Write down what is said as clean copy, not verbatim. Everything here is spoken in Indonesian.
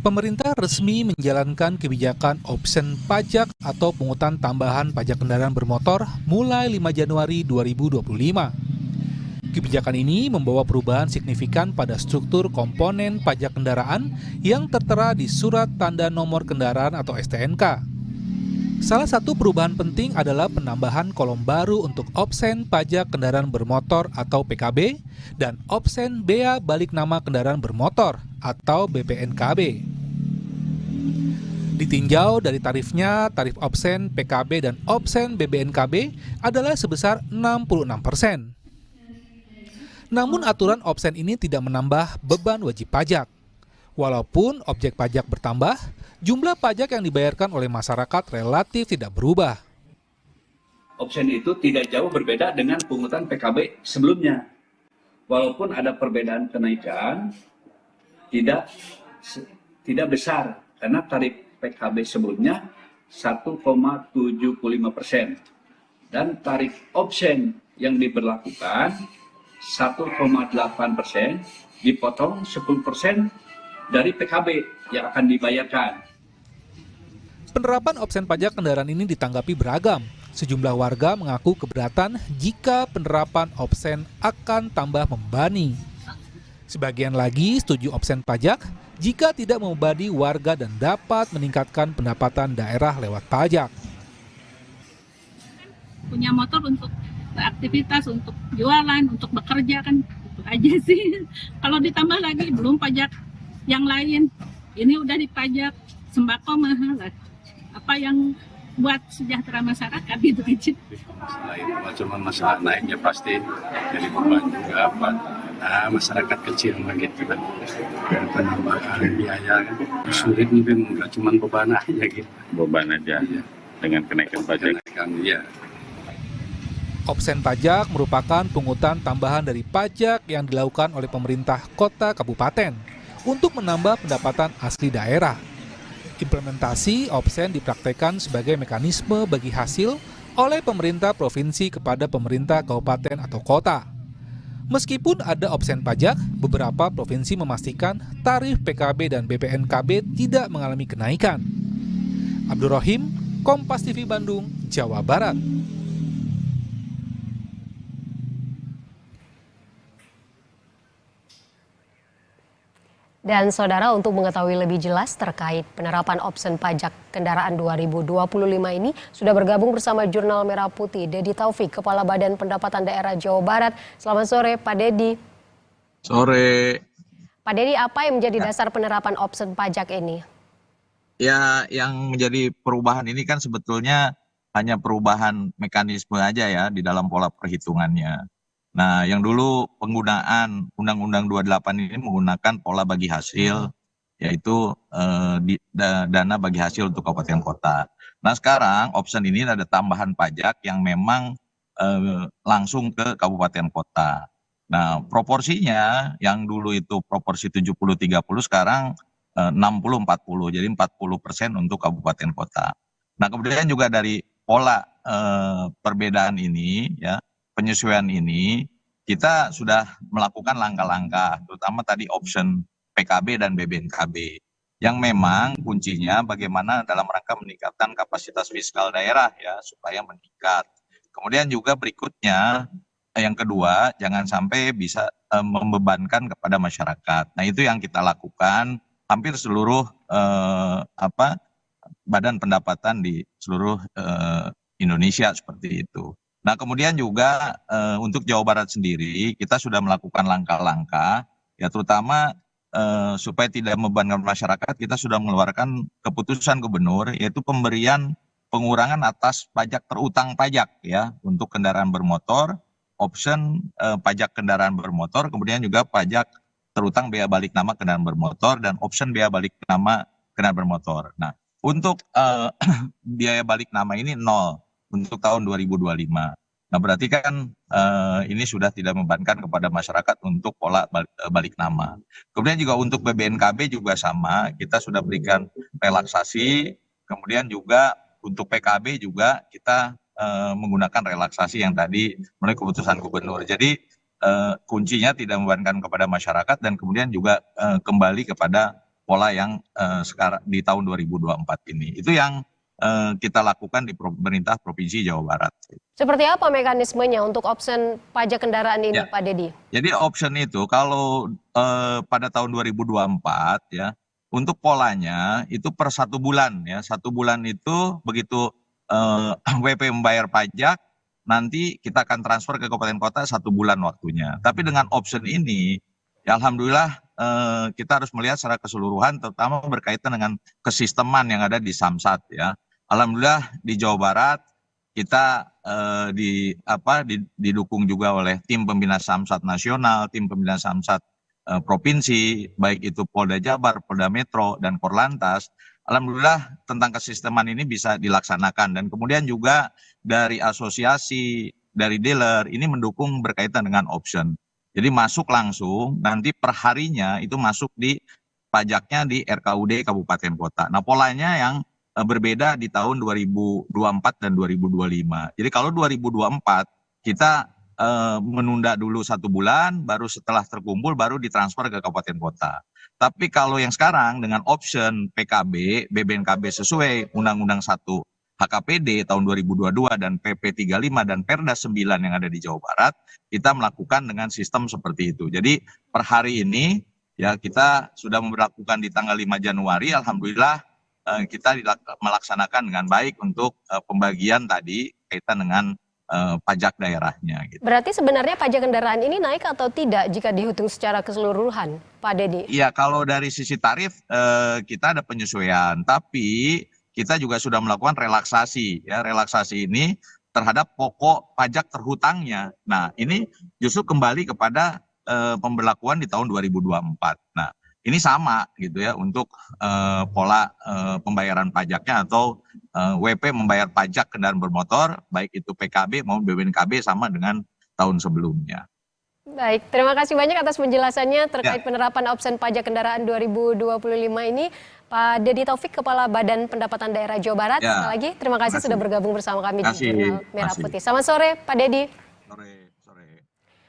Pemerintah resmi menjalankan kebijakan opsen pajak atau pungutan tambahan pajak kendaraan bermotor mulai 5 Januari 2025. Kebijakan ini membawa perubahan signifikan pada struktur komponen pajak kendaraan yang tertera di Surat Tanda Nomor Kendaraan atau STNK. Salah satu perubahan penting adalah penambahan kolom baru untuk opsen pajak kendaraan bermotor atau PKB dan opsen bea balik nama kendaraan bermotor atau BPNKB. Ditinjau dari tarifnya, tarif opsen PKB dan opsen BBNKB adalah sebesar 66%. Namun aturan opsen ini tidak menambah beban wajib pajak. Walaupun objek pajak bertambah, jumlah pajak yang dibayarkan oleh masyarakat relatif tidak berubah. Opsen itu tidak jauh berbeda dengan pungutan PKB sebelumnya. Walaupun ada perbedaan kenaikan, tidak besar karena tarif PKB sebelumnya 1,75% dan tarif opsen yang diberlakukan 1,8% dipotong 10% dari PKB yang akan dibayarkan. Penerapan opsen pajak kendaraan ini ditanggapi beragam. Sejumlah warga mengaku keberatan jika penerapan opsen akan tambah membebani. Sebagian lagi setuju opsen pajak jika tidak membebani warga dan dapat meningkatkan pendapatan daerah lewat pajak. Punya motor untuk beraktivitas, untuk jualan, untuk bekerja kan itu aja sih. Kalau ditambah lagi belum pajak yang lain, ini udah dipajak, sembako mahal lah. Apa yang buat sejahtera masyarakat gitu aja. Selain cuma masalah naiknya pasti jadi beban juga buat masyarakat kecil begitu kan. Penambahan biaya kan sulit mungkin nggak cuma beban aja gitu. Beban aja ya. Dengan kenaikan pajak. Ya. Opsen pajak merupakan pungutan tambahan dari pajak yang dilakukan oleh pemerintah kota kabupaten untuk menambah pendapatan asli daerah. Implementasi opsen dipraktekkan sebagai mekanisme bagi hasil oleh pemerintah provinsi kepada pemerintah kabupaten atau kota. Meskipun ada opsen pajak, beberapa provinsi memastikan tarif PKB dan BPNKB tidak mengalami kenaikan. Abdul Rohim, Kompas TV Bandung, Jawa Barat. Dan saudara, untuk mengetahui lebih jelas terkait penerapan opsen pajak kendaraan 2025 ini, sudah bergabung bersama Jurnal Merah Putih, Dedi Taufik, Kepala Badan Pendapatan Daerah Jawa Barat. Selamat sore, Pak Dedi. Sore. Pak Dedi, apa yang menjadi dasar penerapan opsen pajak ini? Ya, yang menjadi perubahan ini kan sebetulnya hanya perubahan mekanisme aja ya di dalam pola perhitungannya. Nah, yang dulu penggunaan Undang-Undang 28 ini menggunakan pola bagi hasil, yaitu dana bagi hasil untuk kabupaten kota. Nah, sekarang opsen ini ada tambahan pajak yang memang langsung ke kabupaten kota. Nah, proporsinya yang dulu itu proporsi 70-30, sekarang 60-40, jadi 40% untuk kabupaten kota. Nah, kemudian juga dari pola perbedaan ini, ya, penyesuaian ini, kita sudah melakukan langkah-langkah, terutama tadi option PKB dan BBNKB, yang memang kuncinya bagaimana dalam rangka meningkatkan kapasitas fiskal daerah ya, supaya meningkat. Kemudian juga berikutnya, yang kedua, jangan sampai bisa membebankan kepada masyarakat. Nah, itu yang kita lakukan hampir seluruh badan pendapatan di seluruh Indonesia seperti itu. Nah, kemudian juga untuk Jawa Barat sendiri kita sudah melakukan langkah-langkah ya, terutama supaya tidak membebankan masyarakat. Kita sudah mengeluarkan keputusan gubernur, yaitu pemberian pengurangan atas pajak terutang pajak ya untuk kendaraan bermotor, option pajak kendaraan bermotor, kemudian juga pajak terutang bea balik nama kendaraan bermotor dan option bea balik nama kendaraan bermotor. Nah, untuk biaya balik nama ini 0 untuk tahun 2025. Nah, berarti kan ini sudah tidak membebankan kepada masyarakat untuk pola balik nama. Kemudian juga untuk BBNKB juga sama, kita sudah berikan relaksasi. Kemudian juga untuk PKB juga kita menggunakan relaksasi yang tadi melalui keputusan gubernur. Jadi kuncinya tidak membebankan kepada masyarakat dan kemudian juga kembali kepada pola yang sekarang di tahun 2024 ini. Itu yang kita lakukan di pemerintah Provinsi Jawa Barat. Seperti apa mekanismenya untuk option pajak kendaraan ini, Ya. Pak Dedi? Jadi option itu kalau pada tahun 2024 ya, untuk polanya itu per 1 bulan ya. 1 bulan itu begitu WP membayar pajak, nanti kita akan transfer ke kabupaten kota 1 bulan waktunya. Tapi dengan option ini, ya alhamdulillah kita harus melihat secara keseluruhan, terutama berkaitan dengan kesisteman yang ada di Samsat ya. Alhamdulillah di Jawa Barat kita didukung juga oleh tim pembina Samsat nasional, tim pembina Samsat provinsi, baik itu Polda Jabar, Polda Metro, dan Korlantas. Alhamdulillah tentang kesisteman ini bisa dilaksanakan, dan kemudian juga dari asosiasi, dari dealer ini mendukung berkaitan dengan option. Jadi masuk langsung, nanti per harinya itu masuk di pajaknya di RKUD Kabupaten Kota. Nah polanya yang berbeda di tahun 2024 dan 2025. Jadi kalau 2024 kita menunda dulu 1 bulan, baru setelah terkumpul baru ditransfer ke kabupaten kota. Tapi kalau yang sekarang dengan option PKB, BBNKB sesuai Undang-Undang 1 HKPD tahun 2022 dan PP 35 dan Perda 9 yang ada di Jawa Barat, kita melakukan dengan sistem seperti itu. Jadi per hari ini ya kita sudah memperlakukan di tanggal 5 Januari, alhamdulillah kita melaksanakan dengan baik untuk pembagian tadi kaitan dengan pajak daerahnya. Gitu. Berarti sebenarnya pajak kendaraan ini naik atau tidak jika dihitung secara keseluruhan, Pak Dedi? Iya, kalau dari sisi tarif kita ada penyesuaian, tapi kita juga sudah melakukan relaksasi. Ya, relaksasi ini terhadap pokok pajak terhutangnya. Nah, ini justru kembali kepada pemberlakuan di tahun 2024. Nah, ini sama gitu ya untuk pola pembayaran pajaknya atau WP membayar pajak kendaraan bermotor, baik itu PKB maupun BBNKB sama dengan tahun sebelumnya. Baik, terima kasih banyak atas penjelasannya terkait penerapan option pajak kendaraan 2025 ini. Pak Dedi Taufik, Kepala Badan Pendapatan Daerah Jawa Barat. Sekali lagi terima kasih sudah bergabung bersama kami di Jurnal Merah Putih. Selamat sore, Pak Dedi. Sore.